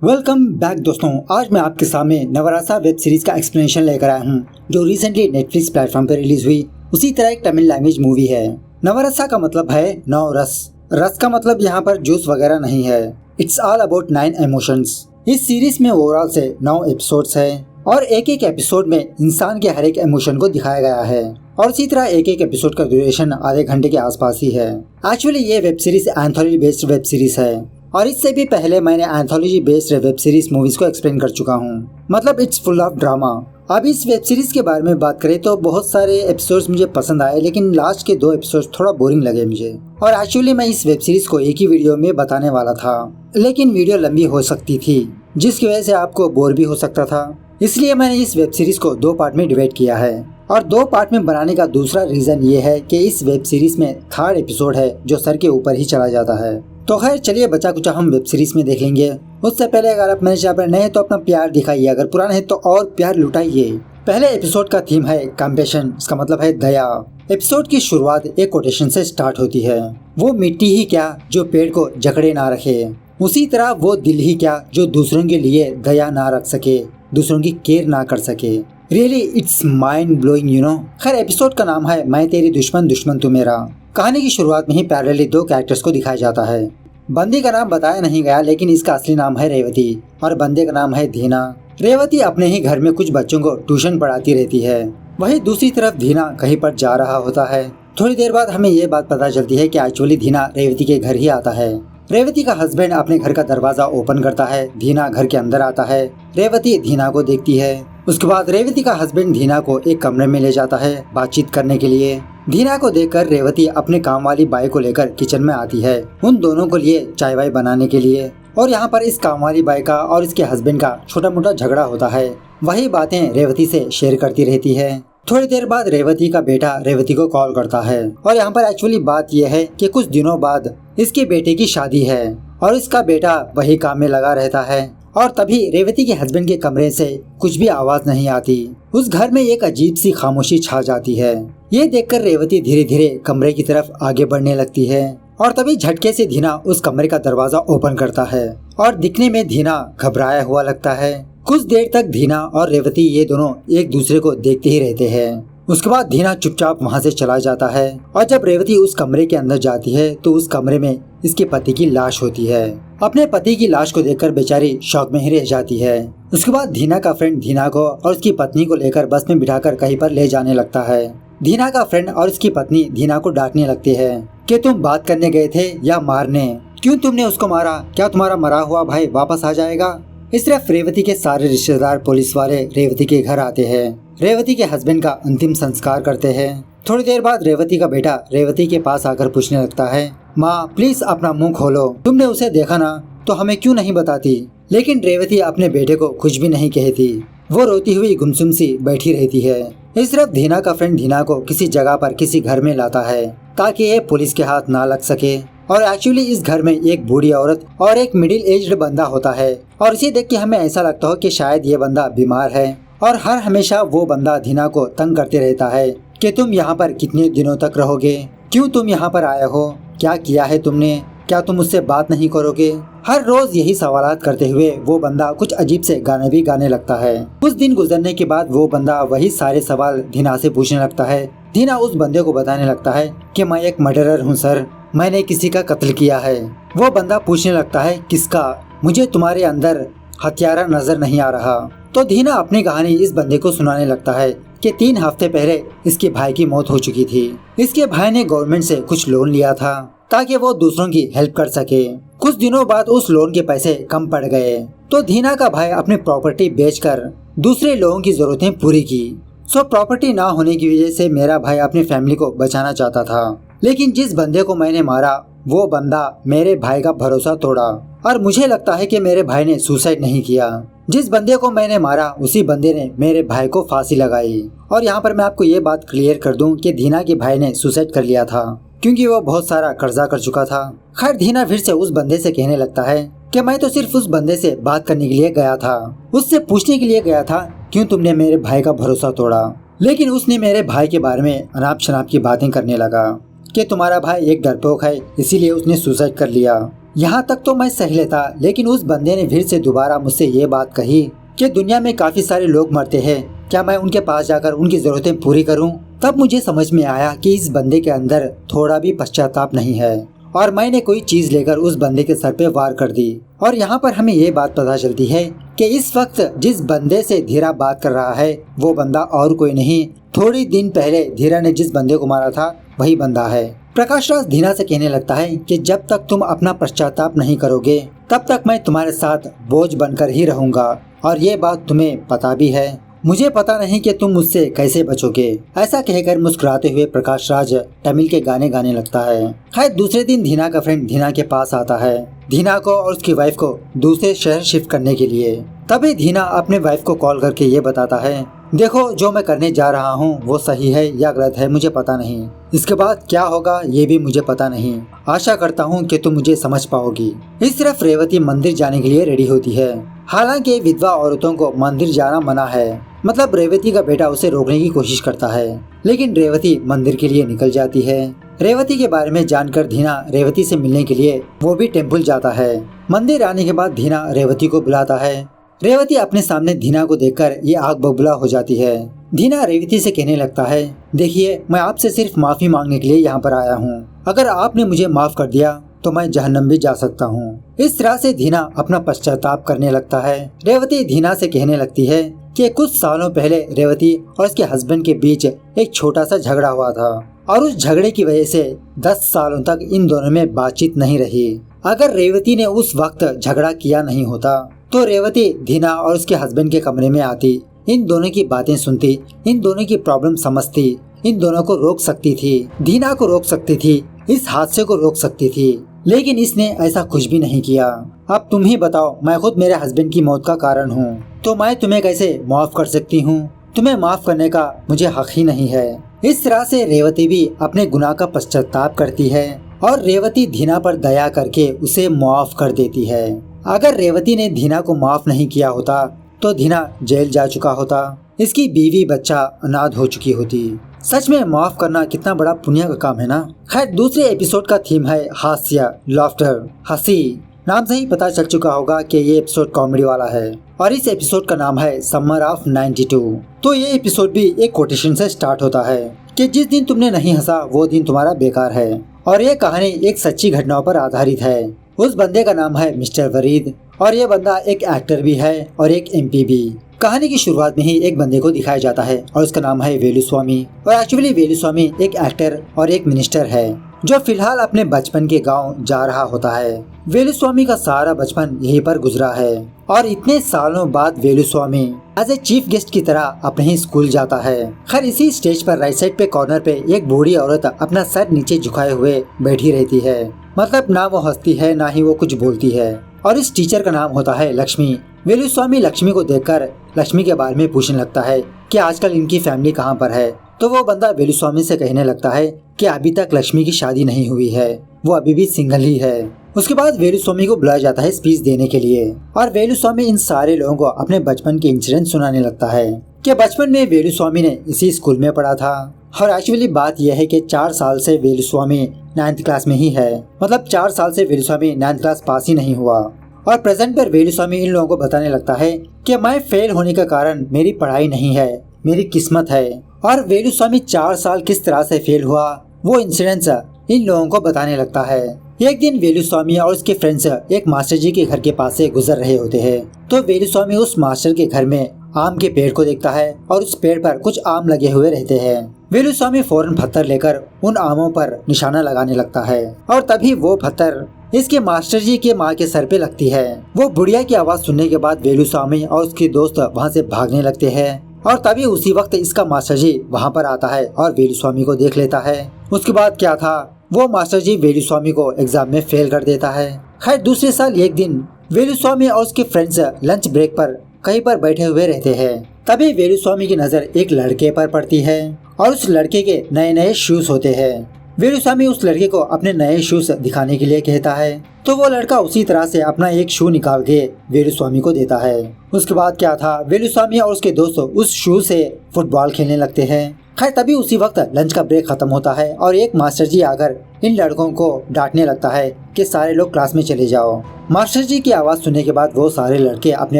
Welcome back दोस्तों। आज मैं आपके सामने नवरसा वेब सीरीज का एक्सप्लेनेशन लेकर आया हूँ जो रिसेंटली नेटफ्लिक्स प्लेटफॉर्म पर रिलीज हुई। उसी तरह एक तमिल लैंग्वेज मूवी है। नवरसा का मतलब है 9 रस। रस का मतलब यहाँ पर जूस वगैरह नहीं है। It's all about 9 emotions. इस सीरीज में ओवरऑल से 9 एपिसोड्स है और एक एक एपिसोड में इंसान के हर एक इमोशन को दिखाया गया है और इसी तरह एक एक एपिसोड का ड्यूरेशन आधे घंटे के आसपास ही है। एक्चुअली ये web series anthology based web series है और इससे भी पहले मैंने anthology based web series movies को एक्सप्लेन कर चुका हूँ। मतलब इट्स फुल ऑफ ड्रामा। अब इस वेब सीरीज के बारे में बात करें तो बहुत सारे एपिसोड्स मुझे पसंद आए, लेकिन लास्ट के 2 एपिसोड्स थोड़ा बोरिंग लगे मुझे। और एक्चुअली मैं इस वेब सीरीज को एक ही वीडियो में बताने वाला था, लेकिन वीडियो लंबी हो सकती थी जिसकी वजह से आपको बोर भी हो सकता था। इसलिए मैंने इस वेब सीरीज को 2 पार्ट में डिवाइड किया है और 2 पार्ट में बनाने का दूसरा रीजन ये है कि इस वेब सीरीज में 3rd एपिसोड है जो सर के ऊपर ही चला जाता है। तो खैर चलिए बचा कुचा हम वेब सीरीज में देख लेंगे। उससे पहले अगर आप मेरे चैनल पर नए हैं तो अपना प्यार दिखाइए, अगर पुराने हैं तो और प्यार लुटाइए। पहले एपिसोड का थीम है कंपैशन, इसका मतलब है दया। एपिसोड की शुरुआत एक कोटेशन से स्टार्ट होती है। वो मिट्टी ही क्या जो पेड़ को जकड़े ना रखे, उसी तरह वो दिल ही क्या जो दूसरों के लिए दया ना रख सके, दूसरों की केयर ना कर सके। Really it's mind blowing you know. खैर एपिसोड का नाम है मैं तेरी दुश्मन दुश्मन तू मेरा। कहानी की शुरुआत में ही पैरेलली 2 कैरेक्टर्स को दिखाया जाता है। बंदी का नाम बताया नहीं गया, लेकिन इसका असली नाम है रेवती और बंदे का नाम है धीना। रेवती अपने ही घर में कुछ बच्चों को ट्यूशन पढ़ाती रहती है, वहीं दूसरी तरफ धीना कहीं पर जा रहा होता है। थोड़ी देर बाद हमें ये बात पता चलती है कि एक्चुअली धीना रेवती के घर ही आता है। रेवती का हस्बैंड अपने घर का दरवाजा ओपन करता है, धीना घर के अंदर आता है। रेवती धीना को देखती है। उसके बाद रेवती का हस्बैंड धीना को एक कमरे में ले जाता है बातचीत करने के लिए। धीना को देखकर रेवती अपने काम वाली बाई को लेकर किचन में आती है उन दोनों को लिए चाय वाय बनाने के लिए। और यहाँ पर इस काम वाली बाई का और इसके हस्बैंड का छोटा मोटा झगड़ा होता है। वही बातें रेवती से शेयर करती रहती है। थोड़ी देर बाद रेवती का बेटा रेवती को कॉल करता है और यहाँ पर एक्चुअली बात यह है कि कुछ दिनों बाद इसके बेटे की शादी है और इसका बेटा वही काम में लगा रहता है। और तभी रेवती के हस्बैंड के कमरे से कुछ भी आवाज नहीं आती। उस घर में एक अजीब सी खामोशी छा जाती है। ये देखकर रेवती धीरे धीरे कमरे की तरफ आगे बढ़ने लगती है और तभी झटके से धीना उस कमरे का दरवाजा ओपन करता है और दिखने में धीना घबराया हुआ लगता है। कुछ देर तक धीना और रेवती ये दोनों एक दूसरे को देखते ही रहते हैं। उसके बाद धीना चुपचाप वहाँ से चला जाता है और जब रेवती उस कमरे के अंदर जाती है तो उस कमरे में इसके पति की लाश होती है। अपने पति की लाश को देखकर बेचारी शॉक में ही रह जाती है। उसके बाद धीना का फ्रेंड धीना को और उसकी पत्नी को लेकर बस में बिठाकर कहीं पर ले जाने लगता है। धीना का फ्रेंड और उसकी पत्नी धीना को डांटने लगते हैं कि तुम बात करने गए थे या मारने, क्यों तुमने उसको मारा, क्या तुम्हारा मरा हुआ भाई वापस आ जाएगा। इस तरह रेवती के सारे रिश्तेदार पुलिस वाले रेवती के घर आते हैं, रेवती के हस्बैंड का अंतिम संस्कार करते हैं। थोड़ी देर बाद रेवती का बेटा रेवती के पास आकर पूछने लगता है, माँ प्लीज अपना मुंह खोलो, तुमने उसे देखा ना तो हमें क्यों नहीं बताती। लेकिन रेवती अपने बेटे को कुछ भी नहीं कहती, वो रोती हुई गुमसुम सी बैठी रहती है। इस तरफ धीना का फ्रेंड धीना को किसी जगह पर किसी घर में लाता है ताकि ये पुलिस के हाथ ना लग सके। और एक्चुअली इस घर में एक बूढ़ी औरत और एक मिडिल एज्ड बंदा होता है और इसे देख के हमें ऐसा लगता हो कि शायद ये बंदा बीमार है और हर हमेशा वो बंदा धीना को तंग करते रहता है कि तुम यहाँ पर कितने दिनों तक रहोगे, क्यों तुम यहाँ पर आए हो, क्या किया है तुमने, क्या तुम मुझसे बात नहीं करोगे। हर रोज यही सवालात करते हुए वो बंदा कुछ अजीब से गाने भी गाने लगता है। कुछ दिन गुजरने के बाद वो बंदा वही सारे सवाल धीना से पूछने लगता है। धीना उस बंदे को बताने लगता है कि मैं एक मर्डरर हूँ सर, मैंने किसी का कत्ल किया है। वो बंदा पूछने लगता है किसका, मुझे तुम्हारे अंदर हत्यारा नजर नहीं आ रहा। तो धीना अपनी कहानी इस बंदे को सुनाने लगता है कि 3 हफ्ते पहले इसके भाई की मौत हो चुकी थी। इसके भाई ने गवर्नमेंट से कुछ लोन लिया था ताकि वो दूसरों की हेल्प कर सके। कुछ दिनों बाद उस लोन के पैसे कम पड़ गए तो धीना का भाई अपनी प्रॉपर्टी बेचकर दूसरे लोगों की जरूरतें पूरी की। सो प्रॉपर्टी ना होने की वजह से मेरा भाई अपनी फैमिली को बचाना चाहता था, लेकिन जिस बंदे को मैंने मारा वो बंदा मेरे भाई का भरोसा तोड़ा और मुझे लगता है कि मेरे भाई ने सुसाइड नहीं किया। जिस बंदे को मैंने मारा उसी बंदे ने मेरे भाई को फांसी लगाई। और यहाँ पर मैं आपको ये बात क्लियर कर दूं कि धीना के भाई ने सुसाइड कर लिया था क्योंकि वो बहुत सारा कर्जा कर चुका था। खैर धीना फिर से उस बंदे से कहने लगता है कि मैं तो सिर्फ उस बंदे से बात करने के लिए गया था, उससे पूछने के लिए गया था क्यों तुमने मेरे भाई का भरोसा तोड़ा। लेकिन उसने मेरे भाई के बारे में अनाप शनाप की बातें करने लगा कि तुम्हारा भाई एक डरपोक है इसीलिए उसने सुसाइड कर लिया। यहाँ तक तो मैं सह लेता, लेकिन उस बंदे ने फिर से दोबारा मुझसे ये बात कही कि दुनिया में काफी सारे लोग मरते हैं, क्या मैं उनके पास जाकर उनकी जरूरतें पूरी करूं? तब मुझे समझ में आया कि इस बंदे के अंदर थोड़ा भी पश्चाताप नहीं है और मैंने कोई चीज लेकर उस बंदे के सर पे वार कर दी। और यहाँ पर हमें ये बात पता चलती है कि इस वक्त जिस बंदे से धीरा बात कर रहा है वो बंदा और कोई नहीं, थोड़ी दिन पहले धीरा ने जिस बंदे को मारा था वही बंदा है। प्रकाश राज धीरा से कहने लगता है कि जब तक तुम अपना पश्चाताप नहीं करोगे तब तक मैं तुम्हारे साथ बोझ बनकर ही रहूंगा, और ये बात तुम्हें पता भी है। मुझे पता नहीं कि तुम मुझसे कैसे बचोगे। ऐसा कहकर मुस्कुराते हुए प्रकाश राज तमिल के गाने गाने लगता है। खैर दूसरे दिन धीना का फ्रेंड धीना के पास आता है, धीना को और उसकी वाइफ को दूसरे शहर शिफ्ट करने के लिए। तभी धीना अपने वाइफ को कॉल करके ये बताता है, देखो जो मैं करने जा रहा हूँ वो सही है या गलत है मुझे पता नहीं, इसके बाद क्या होगा ये भी मुझे पता नहीं, आशा करता हूँ कि तुम मुझे समझ पाओगी। इस तरफ रेवती मंदिर जाने के लिए रेडी होती है। हालांकि विधवा औरतों को मंदिर जाना मना है, मतलब रेवती का बेटा उसे रोकने की कोशिश करता है, लेकिन रेवती मंदिर के लिए निकल जाती है। रेवती के बारे में जानकर धीना रेवती से मिलने के लिए वो भी टेम्पल जाता है। मंदिर आने के बाद धीना रेवती को बुलाता है। रेवती अपने सामने धीना को देखकर ये आग बबूला हो जाती है। धीना रेवती से कहने लगता है, देखिए मैं आपसे सिर्फ माफी मांगने के लिए यहाँ पर आया हूँ, अगर आपने मुझे माफ कर दिया तो मैं जहन्नम भी जा सकता हूँ। इस तरह से धीना अपना पश्चाताप करने लगता है। रेवती धीना से कहने लगती है कि कुछ सालों पहले रेवती और उसके हस्बैंड के बीच एक छोटा सा झगड़ा हुआ था और उस झगड़े की वजह से 10 सालों तक इन दोनों में बातचीत नहीं रही। अगर रेवती ने उस वक्त झगड़ा किया नहीं होता तो रेवती धीना और उसके हस्बैंड के कमरे में आती, इन दोनों की बातें सुनती, इन दोनों की प्रॉब्लम समझती, इन दोनों को रोक सकती थी, धीना को रोक सकती थी, इस हादसे को रोक सकती थी, लेकिन इसने ऐसा कुछ भी नहीं किया। अब तुम ही बताओ, मैं खुद मेरे हस्बैंड की मौत का कारण हूँ, तो मैं तुम्हें कैसे माफ कर सकती हूँ? तुम्हें माफ करने का मुझे हक ही नहीं है। इस तरह से रेवती भी अपने गुनाह का पश्चाताप करती है और रेवती धीना पर दया करके उसे माफ कर देती है। अगर रेवती ने धीना को माफ नहीं किया होता तो धीना जेल जा चुका होता, इसकी बीवी बच्चा अनाथ हो चुकी होती। सच में माफ करना कितना बड़ा पुण्य का काम है ना। खैर दूसरे एपिसोड का थीम है हास्य, लॉफ्टर, हंसी। नाम से ही पता चल चुका होगा कि ये एपिसोड कॉमेडी वाला है और इस एपिसोड का नाम है समर ऑफ 92। तो ये एपिसोड भी एक कोटेशन से स्टार्ट होता है कि जिस दिन तुमने नहीं हंसा वो दिन तुम्हारा बेकार है। और ये कहानी एक सच्ची घटनाओं पर आधारित है। उस बंदे का नाम है मिस्टर वरीद और ये बंदा एक एक्टर भी है और एक MP भी। कहानी की शुरुआत में ही एक बंदे को दिखाया जाता है और उसका नाम है वेलुस्वामी। और एक्चुअली वेलुस्वामी एक एक्टर और एक मिनिस्टर है जो फिलहाल अपने बचपन के गांव जा रहा होता है। वेलुस्वामी का सारा बचपन यहीं पर गुजरा है और इतने सालों बाद वेलुस्वामी एज ए चीफ गेस्ट की तरह अपने ही स्कूल जाता है। खैर इसी स्टेज पर राइट साइड पे कॉर्नर पे एक बूढ़ी औरत अपना सर नीचे झुकाए हुए बैठी रहती है, मतलब ना वो हंसती है ना ही वो कुछ बोलती है। और इस टीचर का नाम होता है लक्ष्मी। वेलुस्वामी लक्ष्मी को देखकर लक्ष्मी के बारे में पूछने लगता है कि आजकल इनकी फैमिली कहाँ पर है। तो वो बंदा वेलुस्वामी से कहने लगता है कि अभी तक लक्ष्मी की शादी नहीं हुई है, वो अभी भी सिंगल ही है। उसके बाद वेलुस्वामी को बुलाया जाता है स्पीच देने के लिए और वेलुस्वामी इन सारे लोगों को अपने बचपन के इंसिडेंट सुनाने लगता है कि बचपन में वेलुस्वामी ने इसी स्कूल में पढ़ा था। और एक्चुअली बात यह है कि 4 साल से वेलुस्वामी 9th क्लास में ही है, मतलब 4 साल से वेलुस्वामी 9th क्लास पास ही नहीं हुआ। और प्रेजेंट पर वेलुस्वामी इन लोगों को बताने लगता है कि मैं फेल होने का कारण मेरी पढ़ाई नहीं है, मेरी किस्मत है। और वेलुस्वामी 4 साल किस तरह से फेल हुआ वो इंसिडेंट्स इन लोगों को बताने लगता है। एक दिन वेलुस्वामी और उसके फ्रेंड्स एक मास्टर जी के घर के पास से गुजर रहे होते हैं। तो वेलुस्वामी उस मास्टर के घर में आम के पेड़ को देखता है और उस पेड़ पर कुछ आम लगे हुए रहते हैं। वेलुस्वामी फौरन पत्थर लेकर उन आमों पर निशाना लगाने लगता है और तभी वो पत्थर इसके मास्टर जी के माँ के सर पे लगती है। वो बुढ़िया की आवाज सुनने के बाद वेलुस्वामी और उसके दोस्त वहाँ से भागने लगते हैं और तभी उसी वक्त इसका मास्टर जी वहाँ पर आता है और वेलुस्वामी को देख लेता है। उसके बाद क्या था, वो मास्टर जी वेलुस्वामी को एग्जाम में फेल कर देता है। खैर दूसरे साल एक दिन वेलुस्वामी और उसके फ्रेंड्स लंच ब्रेक पर कहीं पर बैठे हुए रहते हैं। तभी वेलुस्वामी की नजर एक लड़के पर पड़ती है और उस लड़के के नए नए शूज होते हैं। वेलुस्वामी उस लड़के को अपने नए शूज दिखाने के लिए कहता है तो वो लड़का उसी तरह से अपना एक शू निकाल के वेलुस्वामी को देता है। उसके बाद क्या था, वेलुस्वामी और उसके दोस्त उस शू से फुटबॉल खेलने लगते हैं। खैर तभी उसी वक्त लंच का ब्रेक खत्म होता है और एक मास्टर जी आकर इन लड़कों को डांटने लगता है कि सारे लोग क्लास में चले जाओ। मास्टर जी की आवाज सुनने के बाद वो सारे लड़के अपने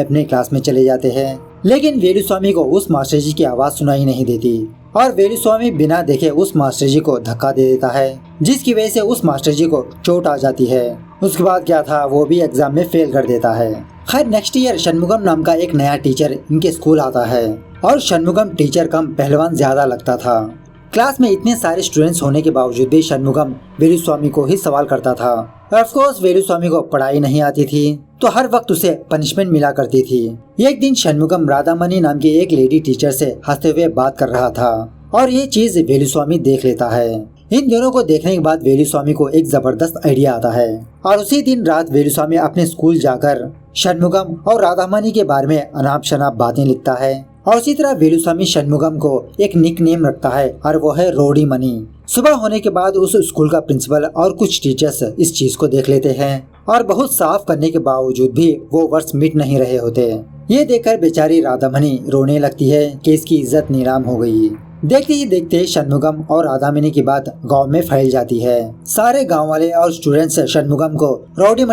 अपने क्लास में चले जाते हैं, लेकिन वेलुस्वामी को उस मास्टर जी की आवाज सुनाई नहीं देती और वेलुस्वामी बिना देखे उस मास्टर जी को धक्का दे देता है, जिसकी वजह से उस मास्टर जी को चोट आ जाती है। उसके बाद क्या था, वो भी एग्जाम में फेल कर देता है। खैर नेक्स्ट ईयर शनमुगम नाम का एक नया टीचर इनके स्कूल आता है और शनमुगम टीचर कम पहलवान ज्यादा लगता था। क्लास में इतने सारे स्टूडेंट्स होने के बावजूद भी शनमुगम वेलुस्वामी को ही सवाल करता था। ऑफ कोर्स वेलुस्वामी को पढ़ाई नहीं आती थी, तो हर वक्त उसे पनिशमेंट मिला करती थी। एक दिन शनमुगम राधामणि नाम की एक लेडी टीचर से हंसते हुए बात कर रहा था और ये चीज वेलुस्वामी देख लेता है। इन दोनों को देखने के बाद वेलुस्वामी को एक जबरदस्त आइडिया आता है और उसी दिन रात वेलुस्वामी अपने स्कूल जाकर शनमुगम और राधामणि के बारे में अनाप शनाप बातें लिखता है और उसी तरह वेलुस्वामी शनमुगम को एक निक नेम रखता है और वो है रोडी मनी। सुबह होने के बाद उस स्कूल का प्रिंसिपल और कुछ टीचर्स इस चीज को देख लेते हैं और बहुत साफ करने के बावजूद भी वो वर्ड्स मिट नहीं रहे होते। ये देखकर बेचारी राधामणि रोने लगती है कि इसकी इज्जत नीलाम हो गई। देखते ही देखते शनमुगम और राधामणि की बात गांव में फैल जाती है। सारे गांव वाले और स्टूडेंट्स शनमुगम को रोडी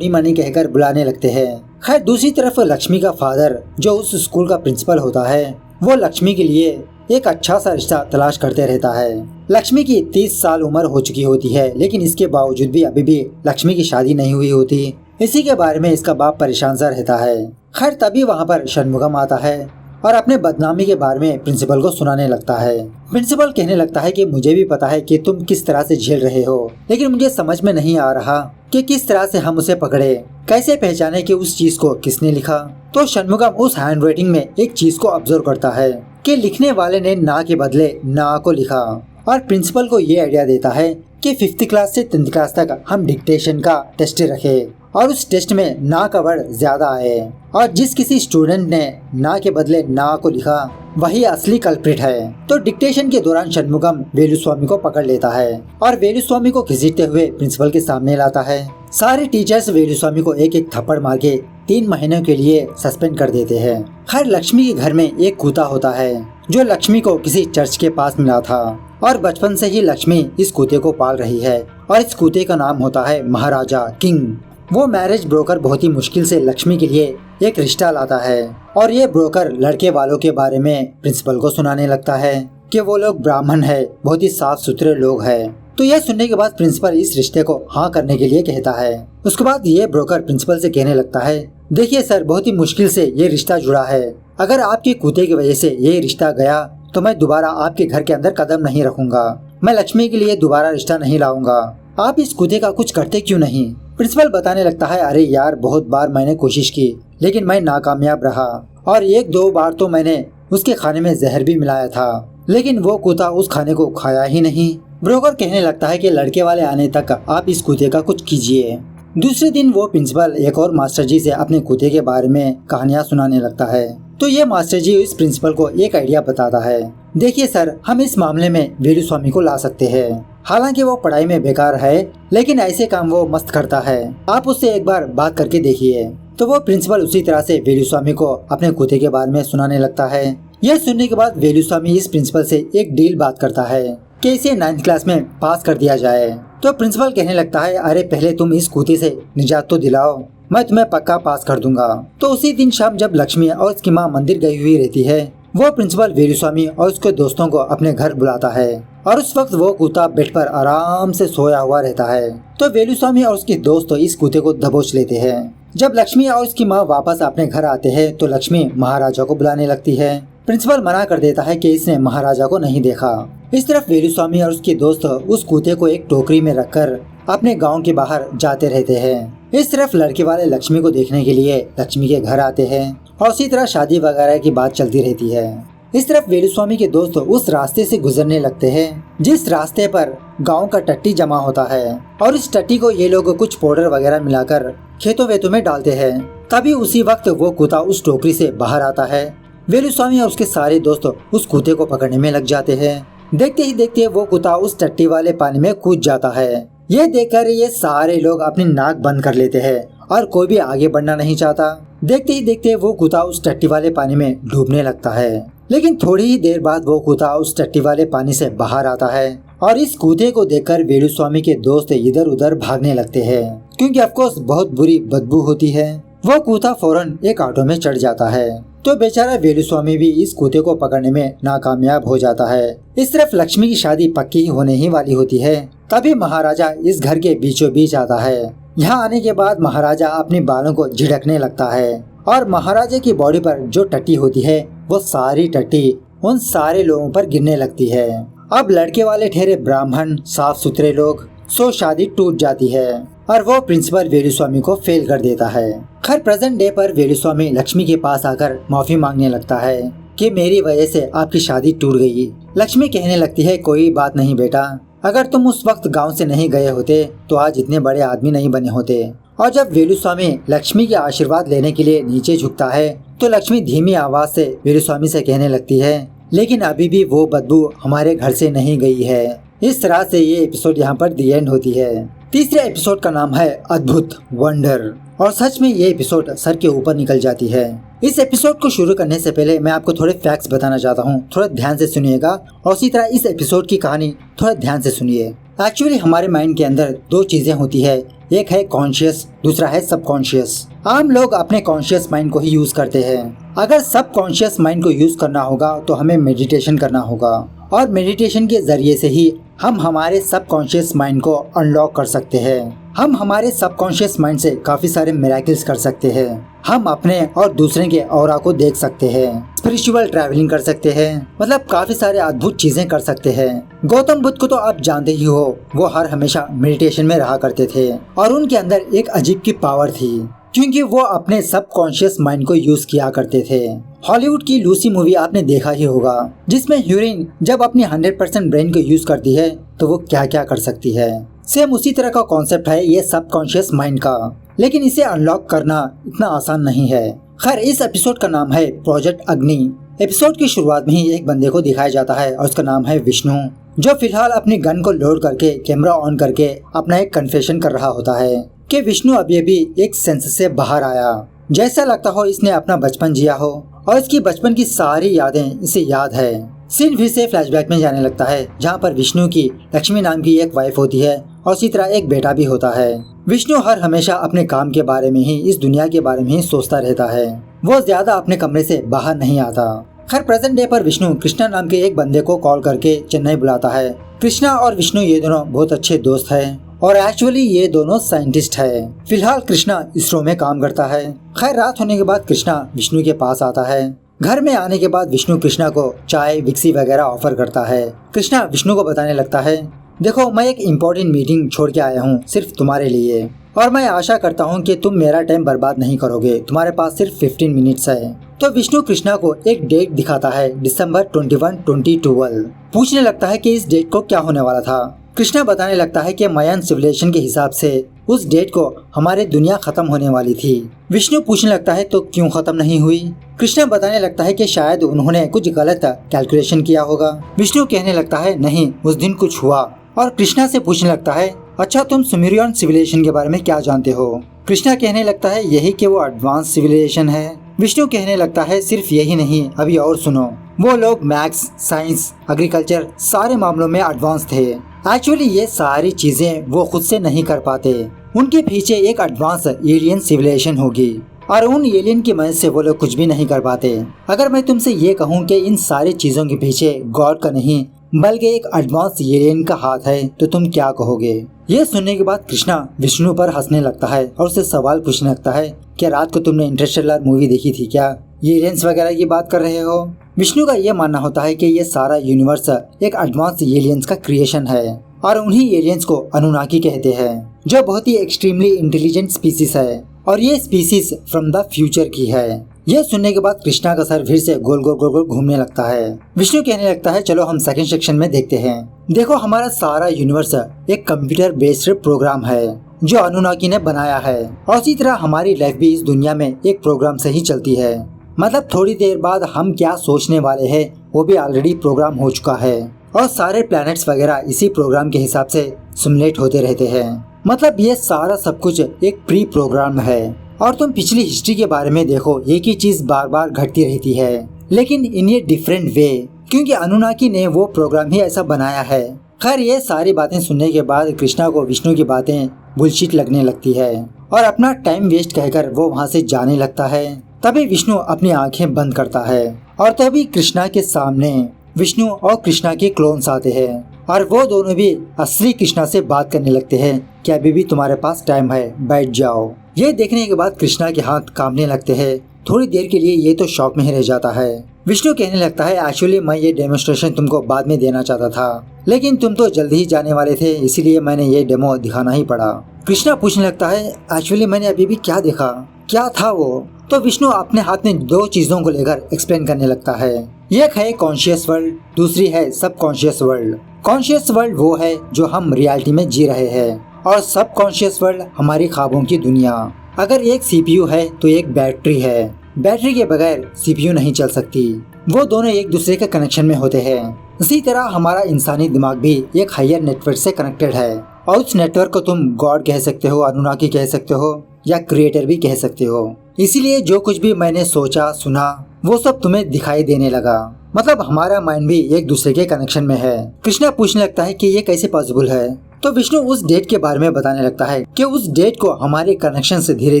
मनी कहकर बुलाने लगते हैं। खैर दूसरी तरफ लक्ष्मी का फादर जो उस स्कूल का प्रिंसिपल होता है, वो लक्ष्मी के लिए एक अच्छा सा रिश्ता तलाश करते रहता है। लक्ष्मी की 30 साल उम्र हो चुकी होती है, लेकिन इसके बावजूद भी अभी भी लक्ष्मी की शादी नहीं हुई होती। इसी के बारे में इसका बाप परेशान सा रहता है। खैर तभी वहाँ पर शनमुगम आता है और अपने बदनामी के बारे में प्रिंसिपल को सुनाने लगता है। प्रिंसिपल कहने लगता है कि मुझे भी पता है कि तुम किस तरह से झेल रहे हो, लेकिन मुझे समझ में नहीं आ रहा कि किस तरह से हम उसे पकड़े, कैसे पहचाने कि उस चीज को किसने लिखा। तो शनमुगम उस हैंड राइटिंग में एक चीज को ऑब्जर्व करता है कि लिखने वाले ने ना के बदले ना को लिखा और प्रिंसिपल को ये आइडिया देता है कि 5th क्लास से 10th क्लास तक हम डिक्टेशन का टेस्ट रखे और उस टेस्ट में ना का वर्ड ज्यादा आए और जिस किसी स्टूडेंट ने ना के बदले ना को लिखा वही असली कल्प्रिट है। तो डिक्टेशन के दौरान शनमुगम वेलुस्वामी को पकड़ लेता है और वेलुस्वामी को घसीटते हुए प्रिंसिपल के सामने लाता है। सारे टीचर्स वेलुस्वामी को एक एक थप्पड़ मार के 3 महीनों के लिए सस्पेंड कर देते हैं। खैर लक्ष्मी के घर में एक कुत्ता होता है जो लक्ष्मी को किसी चर्च के पास मिला था और बचपन से ही लक्ष्मी इस कुत्ते को पाल रही है और इस कुत्ते का नाम होता है महाराजा किंग। वो मैरिज ब्रोकर बहुत ही मुश्किल से लक्ष्मी के लिए एक रिश्ता लाता है और ये ब्रोकर लड़के वालों के बारे में प्रिंसिपल को सुनाने लगता है कि वो लोग ब्राह्मण है, बहुत ही साफ सुथरे लोग हैं। तो यह सुनने के बाद प्रिंसिपल इस रिश्ते को हाँ करने के लिए कहता है। उसके बाद ये ब्रोकर प्रिंसिपल से कहने लगता है, देखिए सर बहुत ही मुश्किल से ये रिश्ता जुड़ा है, अगर आपके कुत्ते की वजह से ये रिश्ता गया तो मैं दोबारा आपके घर के अंदर कदम नहीं रखूंगा, मैं लक्ष्मी के लिए दोबारा रिश्ता नहीं लाऊंगा, आप इस कुत्ते का कुछ करते क्यों नहीं। प्रिंसिपल बताने लगता है, अरे यार बहुत बार मैंने कोशिश की लेकिन मैं नाकामयाब रहा और 1-2 बार तो मैंने उसके खाने में जहर भी मिलाया था, लेकिन वो कुत्ता उस खाने को खाया ही नहीं। ब्रोकर कहने लगता है कि लड़के वाले आने तक आप इस कुत्ते का कुछ कीजिए। दूसरे दिन वो प्रिंसिपल एक और मास्टर जी से अपने कुत्ते के बारे में कहानियां सुनाने लगता है। तो ये मास्टर जी इस प्रिंसिपल को एक आइडिया बताता है, देखिए सर हम इस मामले में वेलुस्वामी को ला सकते हैं, हालांकि वो पढ़ाई में बेकार है लेकिन ऐसे काम वो मस्त करता है, आप उससे एक बार बात करके देखिए। तो वो प्रिंसिपल उसी तरह से वेलुस्वामी को अपने कुत्ते के बारे में सुनाने लगता है। यह सुनने के बाद वेलुस्वामी इस प्रिंसिपल से एक डील बात करता है कि इसे 9th क्लास में पास कर दिया जाए। तो प्रिंसिपल कहने लगता है, अरे पहले तुम इस कुत्ते से निजात तो दिलाओ, मैं तुम्हें पक्का पास कर दूंगा। तो उसी दिन शाम जब लक्ष्मी और उसकी माँ मंदिर गई हुई रहती है, वो प्रिंसिपल वेलुस्वामी और उसके दोस्तों को अपने घर बुलाता है और उस वक्त वो कुत्ता बेड पर आराम से सोया हुआ रहता है। तो वेलुस्वामी और उसके दोस्त इस कुत्ते को दबोच लेते हैं। जब लक्ष्मी और उसकी माँ वापस अपने घर आते हैं तो लक्ष्मी महाराजा को बुलाने लगती है। प्रिंसिपल मना कर देता है कि इसने महाराजा को नहीं देखा। इस तरफ वेलुस्वामी और उसके दोस्त उस कुत्ते को एक टोकरी में रखकर अपने गांव के बाहर जाते रहते हैं। इस तरफ लड़के वाले लक्ष्मी को देखने के लिए लक्ष्मी के घर आते हैं और उसी तरह शादी वगैरह की बात चलती रहती है। इस तरफ वेलुस्वामी के दोस्त उस रास्ते से गुजरने लगते हैं जिस रास्ते पर गांव का टट्टी जमा होता है और इस टट्टी को ये लोग कुछ पाउडर वगैरह मिलाकर खेतों वेतों में डालते हैं। तभी उसी वक्त वो कुत्ता उस टोकरी से बाहर आता है। वेलुस्वामी और उसके सारे दोस्त उस कुत्ते को पकड़ने में लग जाते हैं। देखते ही देखते वो कुत्ता उस टट्टी वाले पानी में कूद जाता है। ये देखकर ये सारे लोग अपनी नाक बंद कर लेते हैं और कोई भी आगे बढ़ना नहीं चाहता। देखते ही देखते वो कुत्ता उस टट्टी वाले पानी में डूबने लगता है। लेकिन थोड़ी ही देर बाद वो कूता उस टट्टी वाले पानी से बाहर आता है और इस कूदे को देखकर वेलुस्वामी के दोस्त इधर उधर भागने लगते हैं क्योंकि ऑफकोर्स बहुत बुरी बदबू होती है। वो कूता फौरन एक ऑटो में चढ़ जाता है तो बेचारा वेलुस्वामी भी इस कूते को पकड़ने में नाकामयाब हो जाता है। इस तरफ लक्ष्मी की शादी पक्की होने ही वाली होती है। तभी महाराजा इस घर के बीचों बीच आता है। यहाँ आने के बाद महाराजा अपने बालों को झिड़कने लगता है और महाराजा की बॉडी पर जो टट्टी होती है वो सारी टट्टी उन सारे लोगों पर गिरने लगती है। अब लड़के वाले ठहरे ब्राह्मण साफ सुथरे लोग, सो शादी टूट जाती है और वो प्रिंसिपल वेलुस्वामी को फेल कर देता है। खैर प्रेजेंट डे पर वेलुस्वामी लक्ष्मी के पास आकर माफी मांगने लगता है कि मेरी वजह से आपकी शादी टूट गई। लक्ष्मी कहने लगती है कोई बात नहीं बेटा, अगर तुम उस वक्त गांव से नहीं गए होते तो आज इतने बड़े आदमी नहीं बने होते। और जब वेलुस्वामी लक्ष्मी के आशीर्वाद लेने के लिए नीचे झुकता है तो लक्ष्मी धीमी आवाज से वेलुस्वामी से कहने लगती है लेकिन अभी भी वो बदबू हमारे घर से नहीं गई है। इस तरह से ये एपिसोड यहाँ पर दी एंड होती है। तीसरे एपिसोड का नाम है अद्भुत वंडर और सच में ये एपिसोड सर के ऊपर निकल जाती है। इस एपिसोड को शुरू करने से पहले मैं आपको थोड़े फैक्ट्स बताना चाहता हूँ, थोड़ा ध्यान से सुनिएगा और उसी तरह इस एपिसोड की कहानी थोड़ा ध्यान से सुनिए। एक्चुअली हमारे माइंड के अंदर दो चीजें होती है, एक है कॉन्शियस, दूसरा है सबकॉन्शियस। आम लोग अपने कॉन्शियस माइंड को ही यूज करते हैं। अगर सबकॉन्शियस माइंड को यूज करना होगा तो हमें मेडिटेशन करना होगा और मेडिटेशन के जरिए से ही हम हमारे सबकॉन्शियस माइंड को अनलॉक कर सकते हैं। हम हमारे सबकॉन्शियस माइंड से काफी सारे मिरेकल्स कर सकते हैं। हम अपने और दूसरे के ऑरा को देख सकते हैं, स्पिरिचुअल ट्रैवलिंग कर सकते हैं, मतलब काफी सारे अद्भुत चीजें कर सकते हैं। गौतम बुद्ध को तो आप जानते ही हो, वो हर हमेशा मेडिटेशन में रहा करते थे और उनके अंदर एक अजीब की पावर थी क्योंकि वो अपने सबकॉन्शियस माइंड को यूज किया करते थे। हॉलीवुड की लूसी मूवी आपने देखा ही होगा जिसमें हीरोइन जब अपनी 100% ब्रेन को यूज करती है तो वो क्या क्या कर सकती है। सेम उसी तरह का कॉन्सेप्ट है ये सबकॉन्शियस माइंड का, लेकिन इसे अनलॉक करना इतना आसान नहीं है। खैर इस एपिसोड का नाम है प्रोजेक्ट अग्नि। एपिसोड की शुरुआत में ही एक बंदे को दिखाया जाता है और उसका नाम है विष्णु, जो फिलहाल अपनी गन को लोड करके कैमरा ऑन करके अपना एक कन्फेशन कर रहा होता है कि विष्णु अभी एक सेंस से बाहर आया। जैसा लगता हो इसने अपना बचपन जिया हो और इसकी बचपन की सारी यादें इसे याद है। सीन फिर से फ्लैशबैक में जाने लगता है जहाँ पर विष्णु की लक्ष्मी नाम की एक वाइफ होती है और उसी तरह एक बेटा भी होता है। विष्णु हर हमेशा अपने काम के बारे में ही, इस दुनिया के बारे में ही सोचता रहता है। वो ज्यादा अपने कमरे से बाहर नहीं आता। खैर प्रेजेंट डे पर विष्णु कृष्णा नाम के एक बंदे को कॉल करके चेन्नई बुलाता है। कृष्णा और विष्णु ये दोनों बहुत अच्छे दोस्त हैं और एक्चुअली ये दोनों साइंटिस्ट है। फिलहाल कृष्णा इसरो में काम करता है। खैर रात होने के बाद कृष्णा विष्णु के पास आता है। घर में आने के बाद विष्णु कृष्णा को चाय विक्सी वगैरह ऑफर करता है। कृष्णा विष्णु को बताने लगता है देखो मैं एक इम्पोर्टेंट मीटिंग छोड़ के आया हूँ सिर्फ तुम्हारे लिए और मैं आशा करता हूँ कि तुम मेरा टाइम बर्बाद नहीं करोगे, तुम्हारे पास सिर्फ 15 मिनट्स है। तो विष्णु कृष्णा को एक डेट दिखाता है दिसंबर 21, 2012। पूछने लगता है कि इस डेट को क्या होने वाला था। कृष्णा बताने लगता है कि मायन सिविलाइजेशन के हिसाब से उस डेट को हमारी दुनिया खत्म होने वाली थी। विष्णु पूछने लगता है तो क्यों खत्म नहीं हुई। कृष्णा बताने लगता है कि शायद उन्होंने कुछ गलत कैलकुलेशन किया होगा। विष्णु कहने लगता है नहीं उस दिन कुछ हुआ और कृष्णा से पूछने लगता है अच्छा तुम सुमेरियन सिविलाइजेशन के बारे में क्या जानते हो। कृष्णा कहने लगता है यही कि वो एडवांस सिविलाइजेशन है। विष्णु कहने लगता है सिर्फ यही नहीं अभी और सुनो, वो लोग मैथ्स साइंस एग्रीकल्चर सारे मामलों में एडवांस थे। एक्चुअली ये सारी चीजें वो खुद से नहीं कर पाते, उनके पीछे एक एडवांस एलियन सिविलाइजेशन होगी और उन एलियन की मदद से वो लोग कुछ भी नहीं कर पाते। अगर मैं तुमसे ये कहूँ कि इन सारी चीजों के पीछे गॉड का नहीं बल्कि एक एडवांस एलियन का हाथ है तो तुम क्या कहोगे। ये सुनने के बाद कृष्णा विष्णु पर हंसने लगता है और उससे सवाल पूछने लगता है कि रात को तुमने इंटरस्टेलर मूवी देखी थी क्या, ये एलियंस वगैरह की बात कर रहे हो। विष्णु का ये मानना होता है कि ये सारा यूनिवर्स एक एडवांस एलियंस का क्रिएशन है और उन्हीं एलियंस को अनुनाकी कहते हैं जो बहुत ही एक्सट्रीमली इंटेलिजेंट स्पीसीज है और ये स्पीसीज फ्रॉम द फ्यूचर की है। ये सुनने के बाद कृष्णा का सर फिर से गोल गोल गोल गोल घूमने लगता है। विष्णु कहने लगता है चलो हम सेकंड सेक्शन में देखते हैं। देखो हमारा सारा यूनिवर्स एक कंप्यूटर बेस्ड प्रोग्राम है जो अनुनाकी ने बनाया है और इसी तरह हमारी लाइफ भी इस दुनिया में एक प्रोग्राम से ही चलती है। मतलब थोड़ी देर बाद हम क्या सोचने वाले हैं वो भी ऑलरेडी प्रोग्राम हो चुका है और सारे प्लैनेट्स वगैरह इसी प्रोग्राम के हिसाब से सिमुलेट होते रहते हैं। मतलब ये सारा सब कुछ एक प्री प्रोग्राम है और तुम पिछली हिस्ट्री के बारे में देखो, एक ही चीज बार बार घटती रहती है, लेकिन इन ये डिफरेंट वे, क्योंकि अनुनाकी ने वो प्रोग्राम ही ऐसा बनाया है। खैर ये सारी बातें सुनने के बाद कृष्णा को विष्णु की बातें बुलशिट लगने लगती है और अपना टाइम वेस्ट कहकर वो वहाँ से जाने लगता है। तभी विष्णु अपनी आंखें बंद करता है और तभी कृष्णा के सामने विष्णु और कृष्णा के क्लोन्स आते हैं और वो दोनों भी असली कृष्णा से बात करने लगते हैं कि अभी भी तुम्हारे पास टाइम है, बैठ जाओ। ये देखने के बाद कृष्णा के हाथ कांपने लगते हैं। थोड़ी देर के लिए ये तो शॉक में ही रह जाता है। विष्णु कहने लगता है, एक्चुअली मैं ये डेमोन्स्ट्रेशन तुमको बाद में देना चाहता था, लेकिन तुम तो जल्दी ही जाने वाले थे, इसीलिए मैंने ये डेमो दिखाना ही पड़ा। कृष्णा पूछने लगता है, एक्चुअली मैंने अभी भी क्या देखा, क्या था वो? तो विष्णु अपने हाथ में दो चीजों को लेकर एक्सप्लेन करने लगता है। एक है कॉन्शियस वर्ल्ड, दूसरी है सब कॉन्शियस वर्ल्ड। कॉन्शियस वर्ल्ड वो है जो हम रियलिटी में जी रहे हैं और सब कॉन्शियस वर्ल्ड हमारी ख्वाबों की दुनिया। अगर एक सीपीयू है तो एक बैटरी है, बैटरी के बगैर सीपीयू नहीं चल सकती। वो दोनों एक दूसरे के कनेक्शन में होते हैं। इसी तरह हमारा इंसानी दिमाग भी एक हायर नेटवर्क से कनेक्टेड है और उस नेटवर्क को तुम गॉड कह सकते हो, अनुनाकी कह सकते हो या क्रिएटर भी कह सकते हो। इसीलिए जो कुछ भी मैंने सोचा सुना वो सब तुम्हें दिखाई देने लगा। मतलब हमारा माइंड भी एक दूसरे के कनेक्शन में है। कृष्णा पूछने लगता है कि ये कैसे पॉसिबल है? तो विष्णु उस डेट के बारे में बताने लगता है कि उस डेट को हमारे कनेक्शन से धीरे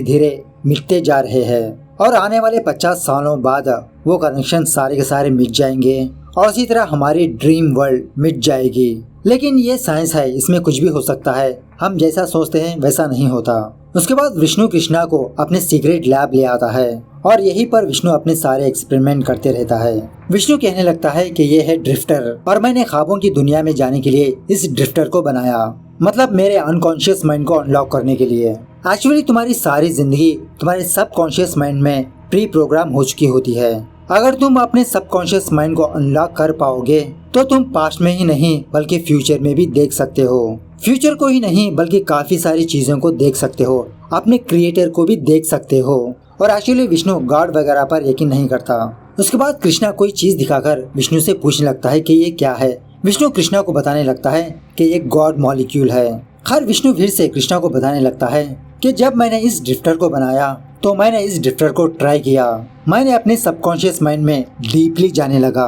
धीरे मिटते जा रहे हैं और आने वाले 50 सालों बाद वो कनेक्शन सारे के सारे मिट जाएंगे और इसी तरह हमारी ड्रीम वर्ल्ड मिट जाएगी। लेकिन ये साइंस है, इसमें कुछ भी हो सकता है, हम जैसा सोचते हैं वैसा नहीं होता। उसके बाद विष्णु कृष्णा को अपने सीक्रेट लैब ले आता है और यहीं पर विष्णु अपने सारे एक्सपेरिमेंट करते रहता है। विष्णु कहने लगता है कि ये है ड्रिफ्टर और मैंने ख्वाबों की दुनिया में जाने के लिए इस ड्रिफ्टर को बनाया, मतलब मेरे अनकॉन्शियस माइंड को अनलॉक करने के लिए। एक्चुअली तुम्हारी सारी जिंदगी तुम्हारे सब कॉन्शियस माइंड में प्री प्रोग्राम हो चुकी होती है। अगर तुम अपने सबकॉन्शियस माइंड को अनलॉक कर पाओगे तो तुम पास्ट में ही नहीं बल्कि फ्यूचर में भी देख सकते हो। फ्यूचर को ही नहीं बल्कि काफी सारी चीजों को देख सकते हो, अपने क्रिएटर को भी देख सकते हो। और एक्चुअली विष्णु गॉड वगैरह पर यकीन नहीं करता। उसके बाद कृष्णा कोई चीज दिखाकर विष्णु से पूछने लगता है कि ये क्या है। विष्णु कृष्णा को बताने लगता है कि एक गॉड मॉलिक्यूल है। खैर विष्णु फिर से कृष्णा को बताने लगता है कि जब मैंने इस ड्रिफ्टर को बनाया तो मैंने इस ड्रिफ्टर को ट्राई किया। मैंने अपने सबकॉन्शियस माइंड में डीपली जाने लगा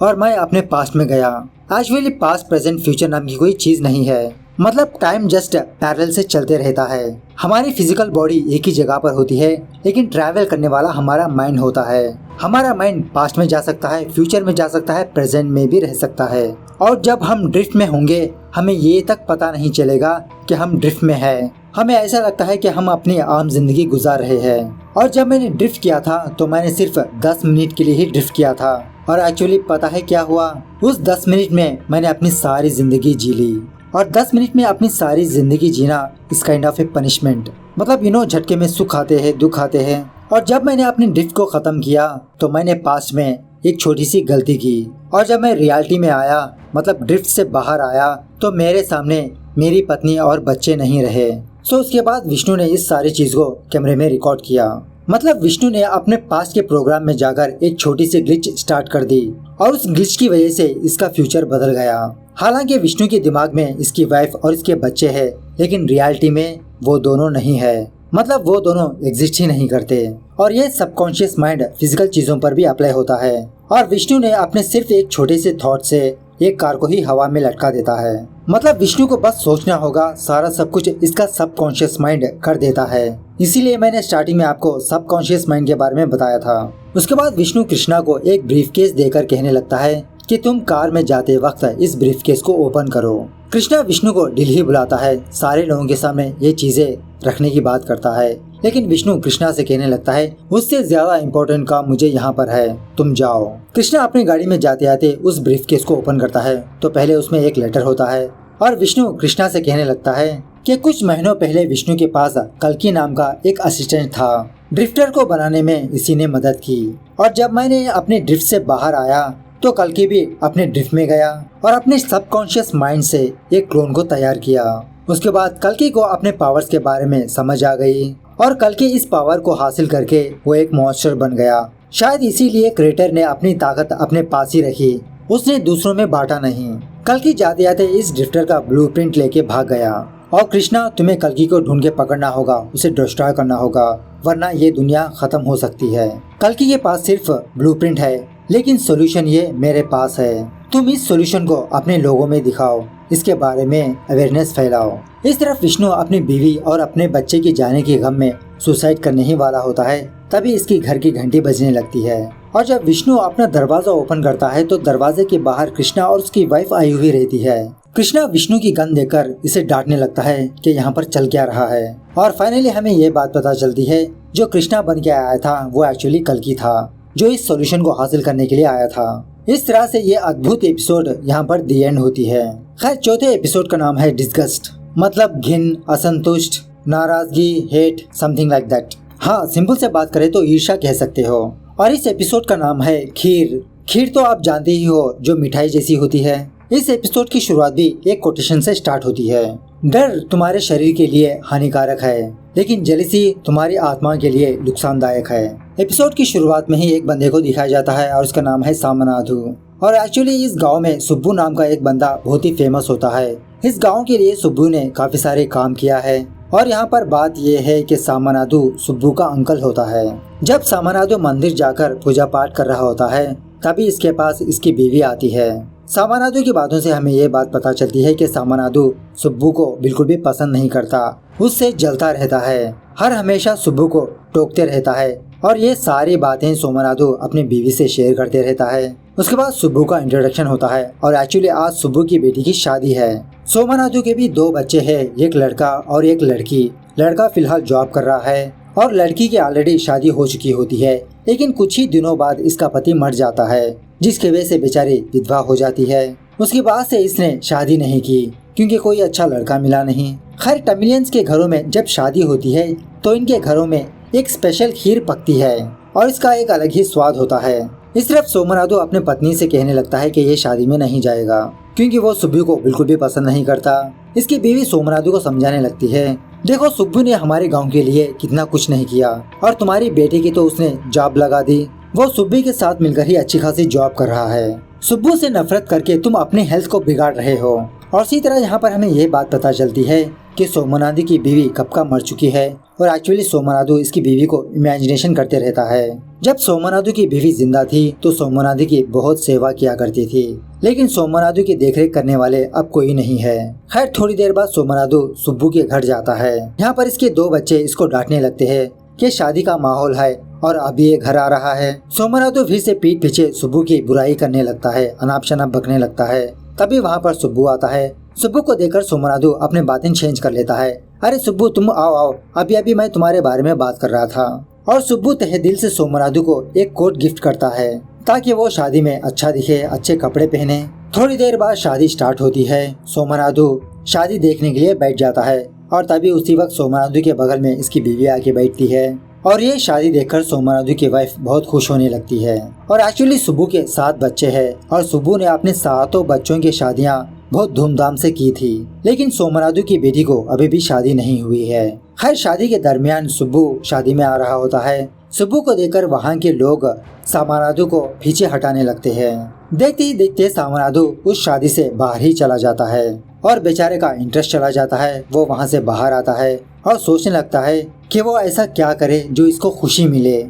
और मैं अपने पास्ट में गया। एक्चुअली पास्ट प्रेजेंट फ्यूचर नाम की कोई चीज नहीं है, मतलब टाइम जस्ट पैरेलल से चलते रहता है। हमारी फिजिकल बॉडी एक ही जगह पर होती है, लेकिन ट्रैवल करने वाला हमारा माइंड होता है। हमारा माइंड पास्ट में जा सकता है, फ्यूचर में जा सकता है, प्रेजेंट में भी रह सकता है। और जब हम ड्रिफ्ट में होंगे हमें ये तक पता नहीं चलेगा कि हम ड्रिफ्ट में है। हमें ऐसा लगता है कि हम अपनी आम जिंदगी गुजार रहे हैं। और जब मैंने ड्रिफ्ट किया था तो मैंने सिर्फ 10 मिनट के लिए ही ड्रिफ्ट किया था और एक्चुअली पता है क्या हुआ? उस 10 मिनट में मैंने अपनी सारी जिंदगी जी ली। और 10 मिनट में अपनी सारी जिंदगी जीना इस काइंड ऑफ ए पनिशमेंट, मतलब झटके में सुख आते हैं, दुख आते हैं। और जब मैंने अपनी ड्रिफ्ट को खत्म किया तो मैंने पास्ट में एक छोटी सी गलती की और जब मैं रियलिटी में आया, मतलब ड्रिफ्ट से बाहर आया, तो मेरे सामने मेरी पत्नी और बच्चे नहीं रहे। सो उसके बाद विष्णु ने इस सारी चीज को कैमरे में रिकॉर्ड किया। मतलब विष्णु ने अपने पास्ट के प्रोग्राम में जाकर एक छोटी सी ग्लिच स्टार्ट कर दी और उस ग्लिच की वजह से इसका फ्यूचर बदल गया। हालांकि विष्णु के दिमाग में इसकी वाइफ और इसके बच्चे हैं, लेकिन रियलिटी में वो दोनों नहीं है, मतलब वो दोनों एग्जिस्ट ही नहीं करते। और ये सबकॉन्शियस माइंड फिजिकल चीजों पर भी अप्लाई होता है। और विष्णु ने अपने सिर्फ एक छोटे से थॉट से एक कार को ही हवा में लटका देता है। मतलब विष्णु को बस सोचना होगा, सारा सब कुछ इसका सबकॉन्शियस माइंड कर देता है। इसीलिए मैंने स्टार्टिंग में आपको सबकॉन्शियस माइंड के बारे में बताया था। उसके बाद विष्णु कृष्णा को एक ब्रीफकेस देकर कहने लगता है कि तुम कार में जाते वक्त इस ब्रीफकेस को ओपन करो। कृष्णा विष्णु को दिल्ली बुलाता है, सारे लोगों के सामने ये चीजें रखने की बात करता है, लेकिन विष्णु कृष्णा से कहने लगता है उससे ज्यादा इम्पोर्टेंट काम मुझे यहाँ पर है, तुम जाओ। कृष्णा अपनी गाड़ी में जाते आते उस ब्रीफकेस को ओपन करता है तो पहले उसमें एक लेटर होता है और विष्णु कृष्णा से कहने लगता है कि कुछ महीनों पहले विष्णु के पास कल्कि नाम का एक असिस्टेंट था। ड्रिफ्टर को बनाने में इसी ने मदद की और जब मैंने अपने ड्रिफ्ट से बाहर आया तो कल्कि भी अपने ड्रिफ्ट में गया और अपने सबकॉन्शियस माइंड से एक क्लोन को तैयार किया। उसके बाद कल्कि को अपने पावर्स के बारे में समझ आ गई और कल्कि इस पावर को हासिल करके वो एक मॉन्स्टर बन गया। शायद इसीलिए क्रिएटर ने अपनी ताकत अपने पास ही रखी, उसने दूसरों में बांटा नहीं। कल्कि जाते जाते इस ड्रिफ्टर का ब्लूप्रिंट लेके भाग गया और कृष्णा तुम्हें कल्कि को ढूंढ के पकड़ना होगा, उसे डिस्ट्रॉय करना होगा, वरना ये दुनिया खत्म हो सकती है। कल्कि के पास सिर्फ ब्लूप्रिंट है, लेकिन सॉल्यूशन ये मेरे पास है। तुम इस सॉल्यूशन को अपने लोगों में दिखाओ, इसके बारे में अवेयरनेस फैलाओ। इस तरफ विष्णु अपनी बीवी और अपने बच्चे की जाने के गम में सुसाइड करने ही वाला होता है, तभी इसकी घर की घंटी बजने लगती है। और जब विष्णु अपना दरवाजा ओपन करता है तो दरवाजे के बाहर कृष्णा और उसकी वाइफ आई हुई रहती है। कृष्णा विष्णु की गन देकर इसे डांटने लगता है कि यहाँ पर चल क्या रहा है। और फाइनली हमें ये बात पता चलती है, जो कृष्णा बन के आया था वो एक्चुअली कल्कि था, जो इस सॉल्यूशन को हासिल करने के लिए आया था। इस तरह से ये अद्भुत एपिसोड यहाँ पर दी एंड होती है। खैर चौथे एपिसोड का नाम है डिस्गस्ट, मतलब घिन, असंतुष्ट, नाराजगी, हेट, समथिंग लाइक दैट। हाँ, सिंपल से बात करें तो ईर्ष्या कह सकते हो। और इस एपिसोड का नाम है खीर। खीर तो आप जानते ही हो, जो मिठाई जैसी होती है। इस एपिसोड की शुरुआत भी एक कोटेशन से स्टार्ट होती है। डर तुम्हारे शरीर के लिए हानिकारक है, लेकिन जेलसी तुम्हारी आत्मा के लिए नुकसानदायक है। एपिसोड की शुरुआत में ही एक बंदे को दिखाया जाता है और उसका नाम है सामनाथु। और एक्चुअली इस गांव में सुब्बू नाम का एक बंदा बहुत ही फेमस होता है। इस गांव के लिए सुब्बू ने काफी सारे काम किया है। और यहाँ पर बात यह है कि सामनाथु सुब्बू का अंकल होता है। जब सामनाथु मंदिर जाकर पूजा पाठ कर रहा होता है, तभी इसके पास इसकी बीवी आती है। सामनाथु की बातों से हमें ये बात पता चलती है कि सामनाथु सुब्बू को बिल्कुल भी पसंद नहीं करता, उससे जलता रहता है, हर हमेशा सुब्बू को टोकते रहता है। और ये सारी बातें सामनाथु अपनी बीवी से शेयर करते रहता है। उसके बाद सुब्बू का इंट्रोडक्शन होता है और एक्चुअली आज सुब्बू की बेटी की शादी है। सामनाथु के भी 2 बच्चे हैं, एक लड़का और एक लड़की। लड़का फिलहाल जॉब कर रहा है और लड़की की ऑलरेडी शादी हो चुकी होती है, लेकिन कुछ ही दिनों बाद इसका पति मर जाता है, जिसकी वजह से बेचारी विधवा हो जाती है। उसके बाद से इसने शादी नहीं की क्योंकि कोई अच्छा लड़का मिला नहीं। खैर टमिलियंस के घरों में जब शादी होती है तो इनके घरों में एक स्पेशल खीर पकती है और इसका एक अलग ही स्वाद होता है। इस तरफ सामनाथु अपने पत्नी से कहने लगता है कि ये शादी में नहीं जाएगा क्योंकि वो सुब्बू को बिल्कुल भी पसंद नहीं करता। इसकी बीवी सामनाथु को समझाने लगती है, देखो सुब्बू ने हमारे गांव के लिए कितना कुछ नहीं किया और तुम्हारी बेटी की तो उसने जॉब लगा दी, वो सुब्बू के साथ मिलकर ही अच्छी खासी जॉब कर रहा है। सुब्बू से नफरत करके तुम अपने हेल्थ को बिगाड़ रहे हो। और इसी तरह यहाँ पर हमें ये बात पता चलती है कि सामनाथु की बीवी कब का मर चुकी है और एक्चुअली सामनाथु इसकी बीवी को इमेजिनेशन करते रहता है। जब सामनाथु की बीवी जिंदा थी तो सामनाथु की बहुत सेवा किया करती थी, लेकिन सामनाथु की देखरेख करने वाले अब कोई नहीं है। खैर थोड़ी देर बाद सामनाथु सुब्बू के घर जाता है। यहाँ पर इसके 2 बच्चे इसको डांटने लगते हैं कि शादी का माहौल है और अभी ये घर आ रहा है। सामनाथु फिर से पीठ पीछे सुब्बू की बुराई करने लगता है, अनाप शनाप बकने लगता है। तभी वहाँ पर सुब्बू आता है। सुब्बू को देखकर सामनाथु अपने बातें चेंज कर लेता है, अरे सुब्बू तुम आओ आओ, अभी अभी मैं तुम्हारे बारे में बात कर रहा था। और सुब्बू तहे दिल से सामनाथु को एक कोट गिफ्ट करता है ताकि वो शादी में अच्छा दिखे, अच्छे कपड़े पहने। थोड़ी देर बाद शादी स्टार्ट होती है। सामनाथु शादी देखने के लिए बैठ जाता है और तभी उसी वक्त सामनाथु के बगल में इसकी बीवी आके बैठती है और ये शादी देखकर सामनाथु की वाइफ बहुत खुश होने लगती है। और एक्चुअली सुब्बू के 7 बच्चे हैं और सुब्बू ने अपने 7 बच्चों की शादियाँ बहुत धूमधाम से की थी, लेकिन सामनाथु की बेटी को अभी भी शादी नहीं हुई है। खैर शादी के दरमियान सुब्बू शादी में आ रहा होता है। सुब्बू को देखकर वहाँ के लोग सामनाथु को पीछे हटाने लगते हैं। देखते ही देखते सामनाथु उस शादी से बाहर ही चला जाता है और बेचारे का इंटरेस्ट चला जाता है। वो वहाँ से बाहर आता है और सोचने लगता है कि वो ऐसा क्या करे जो इसको खुशी मिले।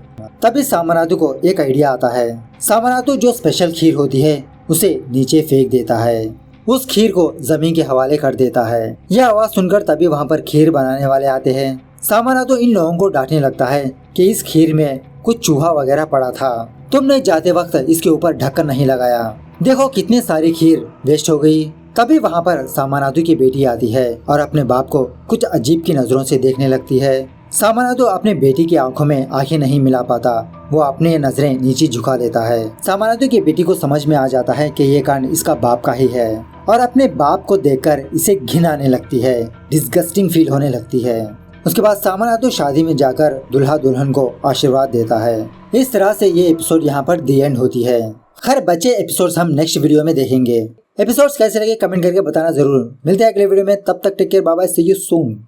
तभी सामनाथु को एक आइडिया आता है। सामनाथु जो स्पेशल खीर होती है उसे नीचे फेंक देता है, उस खीर को जमीन के हवाले कर देता है। यह आवाज सुनकर तभी वहाँ पर खीर बनाने वाले आते हैं। सामनाथु इन लोगों को डांटने लगता है कि इस खीर में कुछ चूहा वगैरह पड़ा था, तुमने जाते वक्त इसके ऊपर ढक्कन नहीं लगाया, देखो कितनी सारी खीर वेस्ट हो गई। तभी वहाँ पर सामनाथु की बेटी आती है और अपने बाप को कुछ अजीब की नजरों से देखने लगती है। सामनाथु अपने बेटी की आंखों में आंखें नहीं मिला पाता, वो अपनी नजरें नीचे झुका देता है। सामनाथु की बेटी को समझ में आ जाता है कि ये कांड इसका बाप का ही है और अपने बाप को देखकर इसे घिन आने लगती है, डिस्गस्टिंग फील होने लगती है। उसके बाद सामनाथु शादी में जाकर दुल्हा दुल्हन को आशीर्वाद देता है। इस तरह से ये एपिसोड यहाँ पर दी एंड होती है। खैर बच्चे एपिसोड्स हम नेक्स्ट वीडियो में देखेंगे। एपिसोड्स कैसे लगे कमेंट करके बताना जरूर। मिलते हैं अगले वीडियो में, तब तक take care, bye bye, see you soon.